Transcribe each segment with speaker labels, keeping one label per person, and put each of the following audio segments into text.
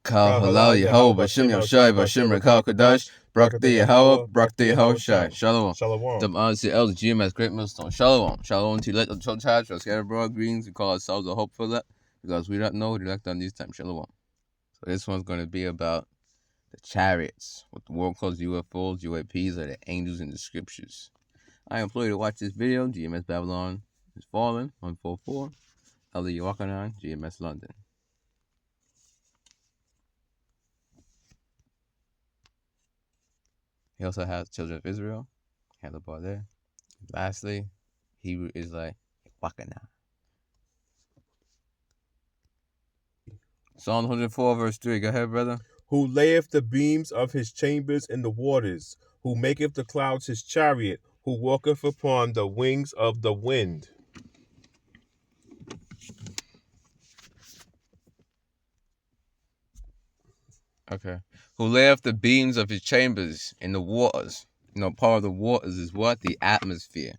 Speaker 1: Kal Halal Yahweh Bashim Yoshai Bashim Rakal Kadash Brakti Yahweh Brakti Yahushai Shalom. The honestly elders GMS Great Millstone. Shalom. Shalom to let the church for scatter abroad greetings. We call ourselves a hope for that because we don't know what elect on these times. Shalom. So this one's going to be about the chariots, what the world calls UFOs. UAPs are the angels in the scriptures. I implore you to watch this video. GMS Babylon is fallen 144. Elder Yochanan, GMS London. He also has children of Israel, handlebar there. Lastly, Hebrew Israelite, Wakana. Psalm 104, verse 3. Go ahead, brother.
Speaker 2: Who layeth the beams of his chambers in the waters, who maketh the clouds his chariot, who walketh upon the wings of the wind.
Speaker 1: Okay. Who layeth the beams of his chambers in the waters. You know, part of the waters is what? The atmosphere.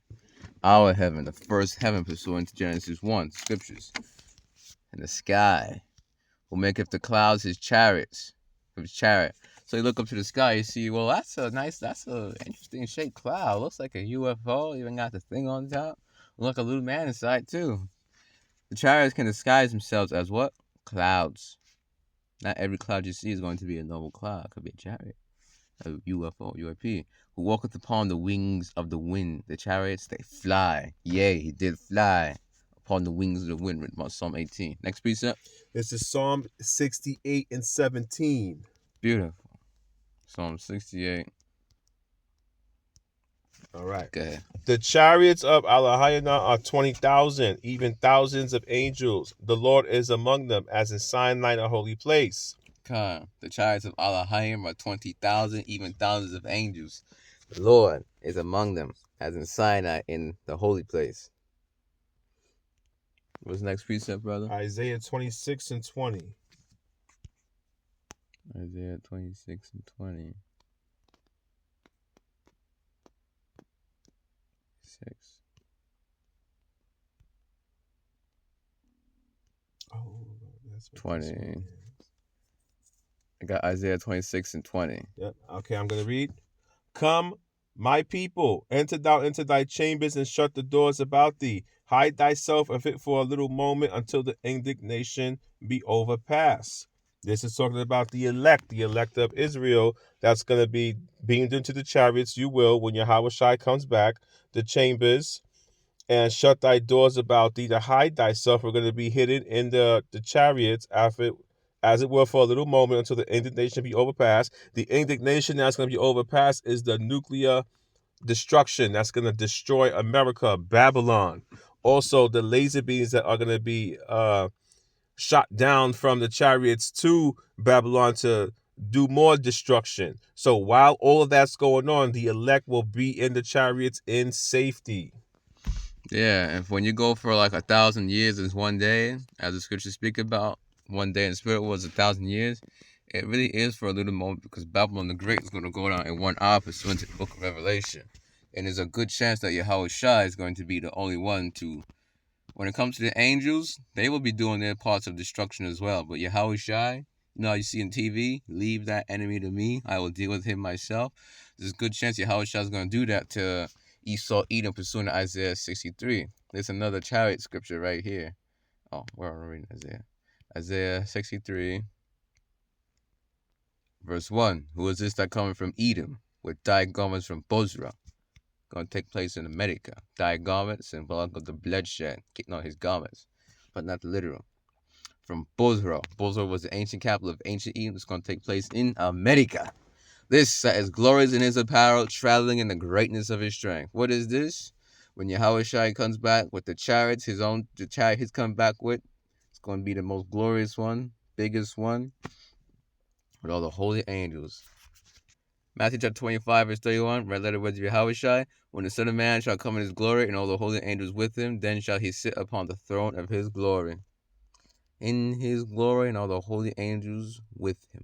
Speaker 1: Our heaven, the first heaven pursuant to Genesis 1, scriptures. And the sky. Who maketh the clouds his chariots. His chariot. So you look up to the sky, you see, well, that's a interesting shaped cloud. Looks like a UFO. Even got the thing on top. Look like a little man inside, too. The chariots can disguise themselves as what? Clouds. Not every cloud you see is going to be a normal cloud. It could be a chariot, a UFO, UAP. Who walketh upon the wings of the wind. The chariots, they fly. Yea, he did fly upon the wings of the wind, written about Psalm 18. Next precept.
Speaker 2: This is Psalm 68 and 17.
Speaker 1: Beautiful. Psalm 68.
Speaker 2: All right.
Speaker 1: Go ahead.
Speaker 2: The chariots of Allahayana are 20,000, even thousands of angels. The Lord is among them, as in Sinai, a holy place.
Speaker 1: The chariots of Allahayim are 20,000, even thousands of angels. The Lord is among them, as in Sinai, in the holy place. What's the next precept, brother?
Speaker 2: Isaiah 26 and 20.
Speaker 1: Isaiah 26 and 20. 6.
Speaker 2: Oh, that's what
Speaker 1: 20. I got Isaiah 26 and 20.
Speaker 2: Yep. Okay, I'm going to read. Come, my people, enter thou into thy chambers and shut the doors about thee. Hide thyself of it for a little moment until the indignation be overpassed. This is talking about the elect of Israel that's going to be beamed into the chariots, you will, when Yahushua comes back, the chambers, and shut thy doors about thee to hide thyself. We're going to be hidden in the chariots after, as it were, for a little moment until the indignation be overpassed. The indignation that's going to be overpassed is the nuclear destruction that's going to destroy America, Babylon. Also, the laser beams that are going to be shot down from the chariots to Babylon to do more destruction. So while all of that's going on, the elect will be in the chariots in safety.
Speaker 1: Yeah, and when you go for like 1,000 years is one day, as the scriptures speak about, one day in spirit was 1,000 years, it really is for a little moment because Babylon the Great is going to go down in 1 hour pursuant to the book of Revelation. And there's a good chance that Yahushua is going to be the only one to, when it comes to the angels, they will be doing their parts of destruction as well. But Yahushua, you know how you see on TV, leave that enemy to me, I will deal with him myself. There's a good chance Yahushua is going to do that to Esau, Edom, pursuing Isaiah 63. There's another chariot scripture right here. Oh, where are we reading Isaiah? Isaiah 63, verse 1. Who is this that coming from Edom with dyed garments from Bozrah? Going to take place in America. Dyed garments, symbolic of the bloodshed, kicking on his garments, but not the literal. From Bozrah. Bozrah was the ancient capital of ancient Edom. It's going to take place in America. This that is glorious in his apparel, traveling in the greatness of his strength. What is this? When Yahushua comes back with the chariots, the chariot he's come back with, it's going to be the most glorious one, biggest one, with all the holy angels. Matthew chapter 25, verse 31, red letter words of Yahushua. When the Son of Man shall come in his glory, and all the holy angels with him, then shall he sit upon the throne of his glory. In his glory, and all the holy angels with him.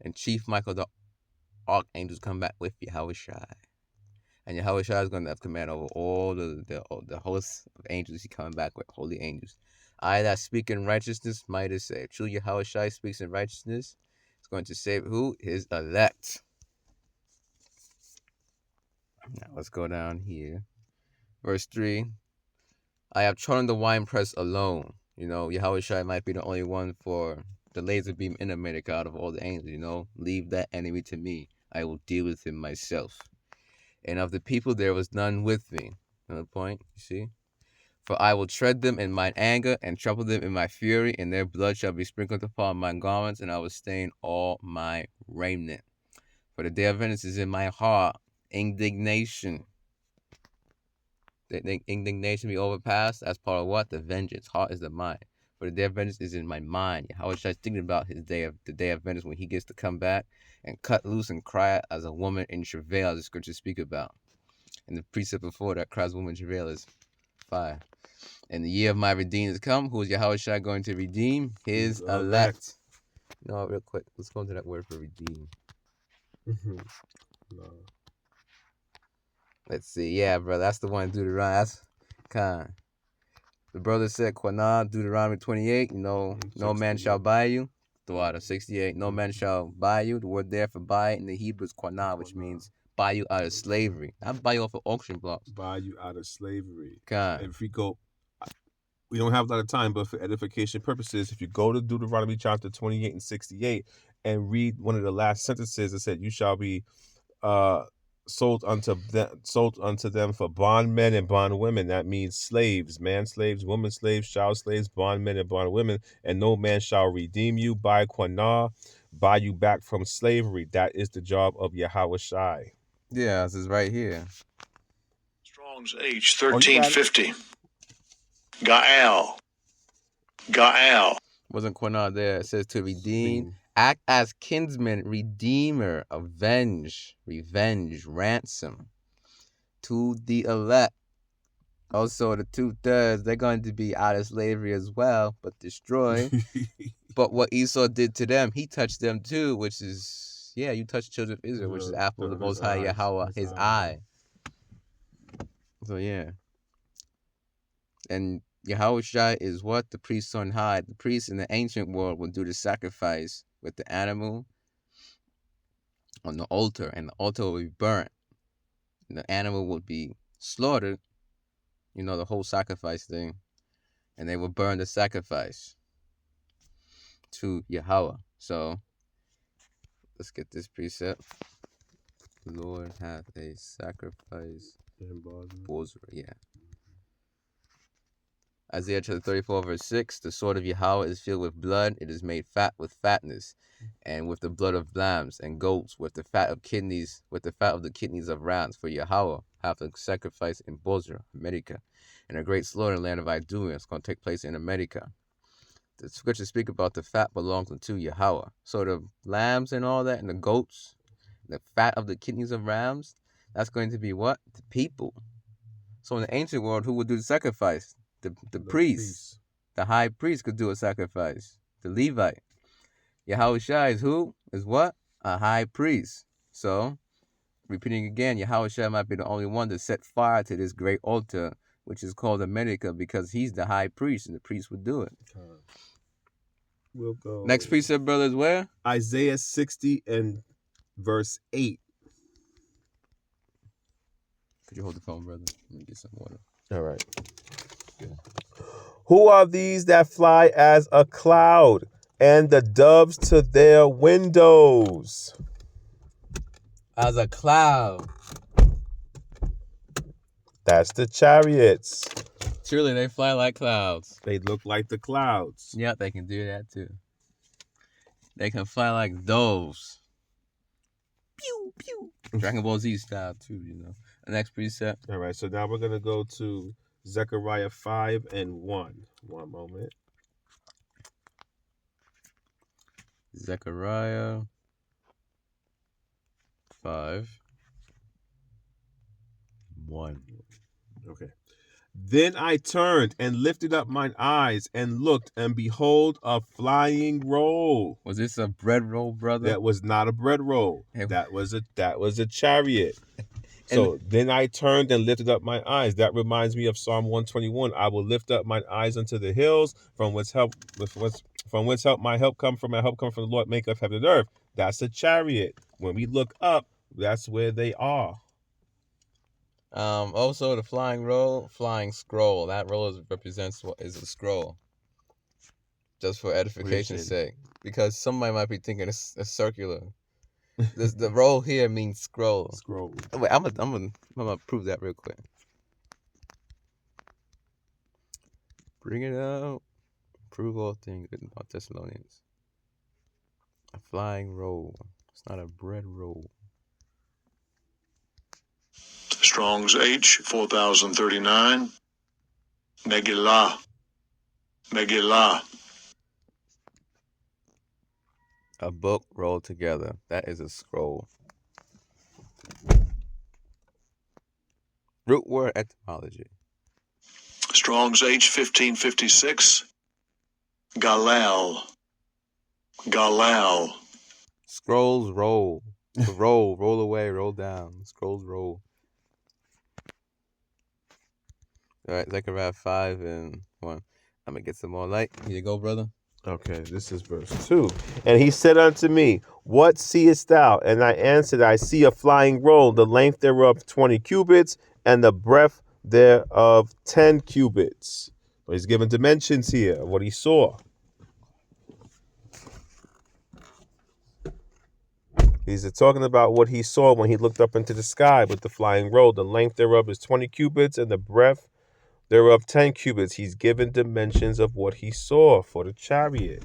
Speaker 1: And Chief Michael the archangels come back with Yahushua. And Yahushua is going to have command over all the hosts of angels he's coming back with, holy angels. I that speak in righteousness might is saved. Truly Yahweh Shai speaks in righteousness. It's going to save who? His elect. Now let's go down here. Verse 3. I have trodden the winepress alone. Yahweh Shai might be the only one for the laser beam in America out of all the angels. Leave that enemy to me. I will deal with him myself. And of the people there was none with me. Another point, you see? For I will tread them in mine anger and trouble them in my fury, and their blood shall be sprinkled upon my garments, and I will stain all my raiment. For the day of vengeance is in my heart, indignation. The indignation be overpassed. That's part of what? The vengeance. Heart is the mind. For the day of vengeance is in my mind. How was I thinking about the day of vengeance when he gets to come back and cut loose and cry as a woman in travail, as the scriptures speak about. And the precept before that cries woman in travail is fire. And the year of my redeemed is come. Who is Yahweh Shai going to redeem? His elect. Real quick. Let's go into that word for redeem.
Speaker 2: No.
Speaker 1: Let's see. Yeah, bro. That's the one, Deuteronomy. That's kind. The brother said, Quanah, Deuteronomy 28, no man shall buy you. Throughout 68, no man shall buy you. The word there for buy in the Hebrew is Quanah, which means buy you out of slavery. Not buy you off of auction blocks.
Speaker 2: Buy you out of slavery.
Speaker 1: Kind.
Speaker 2: If we go, we don't have a lot of time, but for edification purposes, if you go to Deuteronomy chapter 28 and 68 and read one of the last sentences, it said, you shall be sold unto them for bondmen and bondwomen. That means slaves, man slaves, woman slaves, child slaves, bondmen and bondwomen, and no man shall redeem you by Quanah, buy you back from slavery. That is the job of Yahweh Shai.
Speaker 1: Yeah, this is right here.
Speaker 3: Strong's H 1350. Gaal.
Speaker 1: Wasn't Quanah there? It says to redeem. Act as kinsman, redeemer, avenge, revenge, ransom to the elect. Also, the 2/3, they're going to be out of slavery as well, but destroyed. But what Esau did to them, he touched them too, which is, you touch children of Israel, which is apple of the Most High Yahweh, his eye. So, yeah. And Yahweh Shai is what? The priest on high. The priest in the ancient world will do the sacrifice with the animal on the altar, and the altar will be burnt. And the animal will be slaughtered, the whole sacrifice thing, and they will burn the sacrifice to Yahweh. So, let's get this precept. The Lord hath a sacrifice. Bozrah, yeah. Isaiah chapter 34, verse 6, the sword of Yahweh is filled with blood. It is made fat with fatness, and with the blood of lambs and goats, with the fat of the kidneys of rams. For Yahweh hath a sacrifice in Bozrah, America, and a great slaughter in the land of Idumea. It's going to take place in America. The scriptures speak about the fat belongs unto Yahweh. So the lambs and all that, and the goats, the fat of the kidneys of rams, that's going to be what? The people. So in the ancient world, who would do the sacrifice? The priest. The high priest could do a sacrifice. The Levite. Yahweh Shai is who? Is what? A high priest. So, repeating again, Yahweh Shai might be the only one to set fire to this great altar, which is called America, because he's the high priest, and the priest would do it.
Speaker 2: We'll go.
Speaker 1: Next precept, brothers, where?
Speaker 2: Isaiah 60 and verse 8.
Speaker 1: Could you hold the phone, brother? Let me get some water.
Speaker 2: All right. Good. Who are these that fly as a cloud, and the doves to their windows?
Speaker 1: As a cloud.
Speaker 2: That's the chariots.
Speaker 1: Surely they fly like clouds.
Speaker 2: They look like the clouds.
Speaker 1: Yeah, they can do that too. They can fly like doves. Pew, pew. Dragon Ball Z style too, The next precept.
Speaker 2: All right, so now we're going to go to Zechariah 5 and 1. One moment.
Speaker 1: Zechariah 5. 1.
Speaker 2: Okay. Then I turned and lifted up mine eyes and looked, and behold, a flying roll.
Speaker 1: Was this a bread roll, brother?
Speaker 2: That was not a bread roll. That was a chariot. So then I turned and lifted up my eyes. That reminds me of Psalm 121. I will lift up my eyes unto the hills, from whence help my help come from. My help come from the Lord, maker of heaven and earth. That's a chariot. When we look up, that's where they are.
Speaker 1: Also the flying scroll. That roll represents what is a scroll. Just for edification's sake, because somebody might be thinking it's circular. The roll here means scroll.
Speaker 2: Scroll.
Speaker 1: Wait, I'm gonna prove that real quick. Bring it out. Prove all things written about Thessalonians. A flying roll. It's not a bread roll.
Speaker 3: Strong's H 4039. Megillah. Megillah.
Speaker 1: A book rolled together. That is a scroll. Root word etymology.
Speaker 3: Strong's H 1556. Galal. Galal.
Speaker 1: Scrolls roll. Roll away, roll down. Scrolls roll. All right, Zechariah 5:1. I'm gonna get some more light. Here you go, brother.
Speaker 2: Okay, this is verse 2. And he said unto me, what seest thou? And I answered, I see a flying roll, the length thereof 20 cubits, and the breadth thereof 10 cubits. So he's given dimensions here of what he saw. He's talking about what he saw when he looked up into the sky with the flying roll. The length thereof is 20 cubits, and the breadth thereof 10 cubits. He's given dimensions of what he saw for the chariot.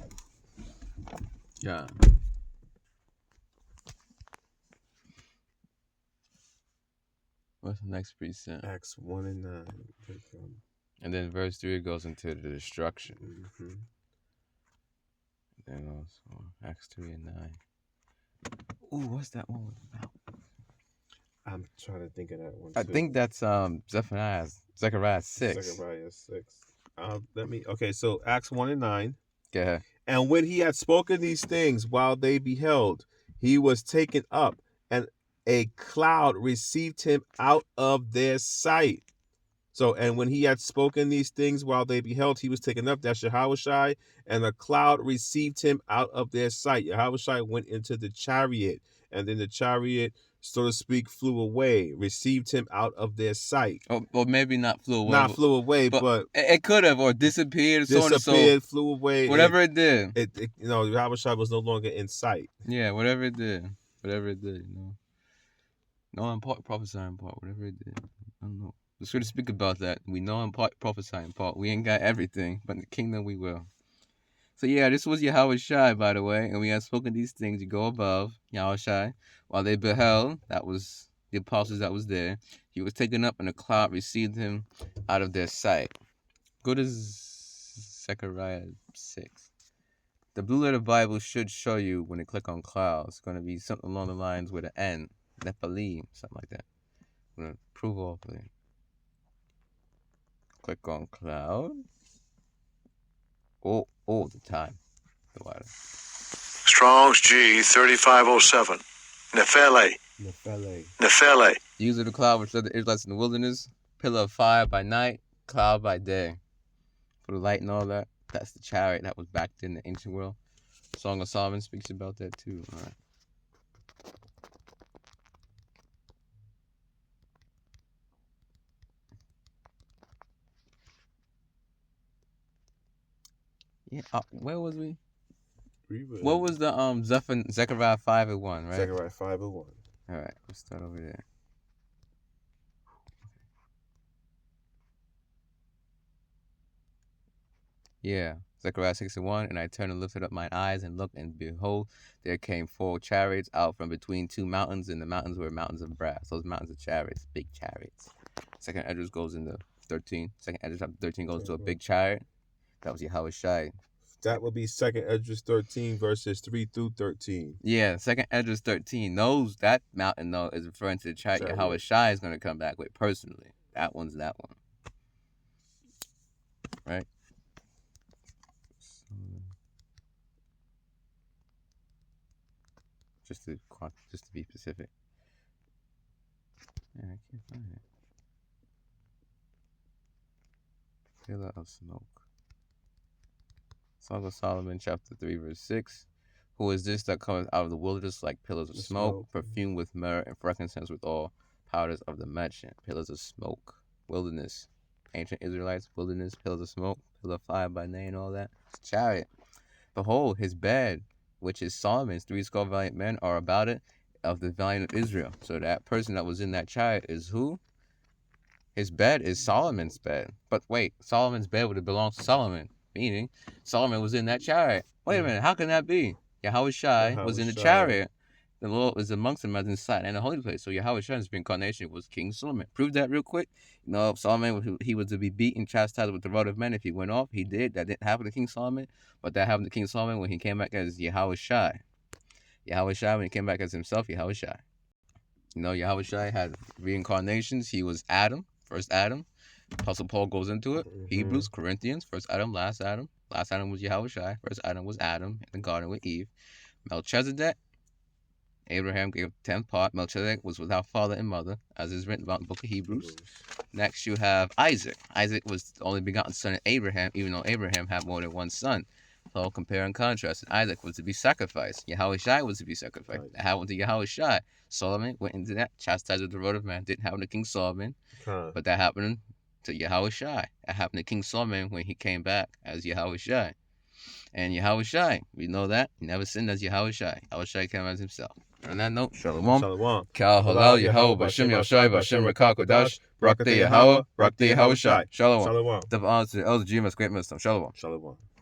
Speaker 1: Yeah. What's the next precept?
Speaker 2: Acts 1 and 9.
Speaker 1: And then verse 3 goes into the destruction.
Speaker 2: Mm-hmm.
Speaker 1: Then also Acts 3 and 9. Ooh, what's that one about?
Speaker 2: I'm trying to think of that one too.
Speaker 1: I think that's Zechariah 6.
Speaker 2: Zechariah 6. Okay, so Acts 1 and 9.
Speaker 1: Go ahead.
Speaker 2: And when he had spoken these things while they beheld, he was taken up, and a cloud received him out of their sight. So, and when he had spoken these things while they beheld, he was taken up. That's Yahushai, and a cloud received him out of their sight. Yahushai went into the chariot, and then the chariot, so to speak, flew away, received him out of their sight.
Speaker 1: Or maybe not flew away.
Speaker 2: Not flew away, but
Speaker 1: it could have, or disappeared,
Speaker 2: disappeared, flew away.
Speaker 1: Whatever it did.
Speaker 2: Yahushua was no longer in sight.
Speaker 1: Yeah, whatever it did. No in part, prophesy in part, whatever it did. I don't know. Let's sort of speak about that. We know in part, prophesy in part. We ain't got everything, but in the kingdom we will. So yeah, this was Yahushai, by the way, and we had spoken these things. You go above Yahushai, while they beheld, that was the apostles that was there. He was taken up, and a cloud received him out of their sight. Go to Zechariah 6. The blue letter Bible should show you when you click on clouds. It's going to be something along the lines with an N, Nephilim, something like that. I'm going to prove all of it. Click on cloud. Oh, the time. The water.
Speaker 3: Strong's G 3507. Nephele.
Speaker 1: Use of the cloud which led the Israelites in the wilderness. Pillar of fire by night, cloud by day. For the light and all that. That's the chariot that was back in the ancient world. Song of Solomon speaks about that too. All right. Yeah, where was we? What was the Zechariah 5:1, right?
Speaker 2: Zechariah 5:1.
Speaker 1: All right, let's start over there. Yeah, Zechariah 6:1. And I turned and lifted up mine eyes and looked, and behold, there came 4 chariots out from between 2 mountains, and the mountains were mountains of brass. Those mountains of chariots, big chariots. Second address goes into 13. Second address chapter 13 goes to a big chariot. That was Yahushai.
Speaker 2: That would be 2nd Esdras 13 verses 3 through 13.
Speaker 1: Yeah, 2nd Esdras 13 knows that mountain though is referring to the chariot Yahushai is going to come back with personally. That one's that one. Right? Just to be specific. Yeah, I can't find it. Pillar of smoke. Song of Solomon, chapter 3, verse 6. Who is this that cometh out of the wilderness like pillars of smoke, perfumed with myrrh and frankincense with all powders of the merchant? Pillars of smoke, wilderness. Ancient Israelites, wilderness, pillars of smoke, pillar of fire by name, and all that. It's a chariot. Behold, his bed, which is Solomon's, 60 valiant men are about it, of the valiant of Israel. So that person that was in that chariot is who? His bed is Solomon's bed. But wait, Solomon's bed would have belonged to Solomon, meaning Solomon was in that chariot. Wait a minute, how can that be? Yahweh Shai was in the chariot. The Lord was amongst them as inside and the holy place. So Yahweh Shai's reincarnation was King Solomon. Prove that real quick. You know, Solomon, he was to be beaten, chastised with the rod of men if he went off. He did. That didn't happen to King Solomon. But that happened to King Solomon when he came back as Yahweh Shai. Yahweh Shai, when he came back as himself, Yahweh Shai. You know, Yahweh Shai had reincarnations. He was Adam, first Adam. Apostle Paul goes into it. Hebrews, Corinthians, first Adam, last Adam. Last Adam was Yahweh Shai. First Adam was Adam in the garden with Eve. Melchizedek, Abraham gave the 10th part. Melchizedek was without father and mother, as is written about in the book of Hebrews. Next, you have Isaac. Isaac was the only begotten son of Abraham, even though Abraham had more than one son. So compare and contrast. Isaac was to be sacrificed. Yahweh Shai was to be sacrificed. That happened to Yahweh Shai. Solomon went into that, chastised with the rod of man. Didn't happen to King Solomon, but that happened to Yahweh Shai. That happened to King Solomon when he came back as Yahweh Shai. And Yahweh Shai, we know that. He never sinned as Yahweh Shai. Yahweh Shai came as himself. On that note, Shalom.
Speaker 2: Shalom.
Speaker 1: Kal halal Yahweh, Bashem Yahshai, Bashem Rekakodash, Barak the Yahweh, Barak the Yahweh Shai. Shalom.
Speaker 2: Shalom.
Speaker 1: Double honor to the elder GMS Great Wisdom. Shalom.
Speaker 2: Shalom.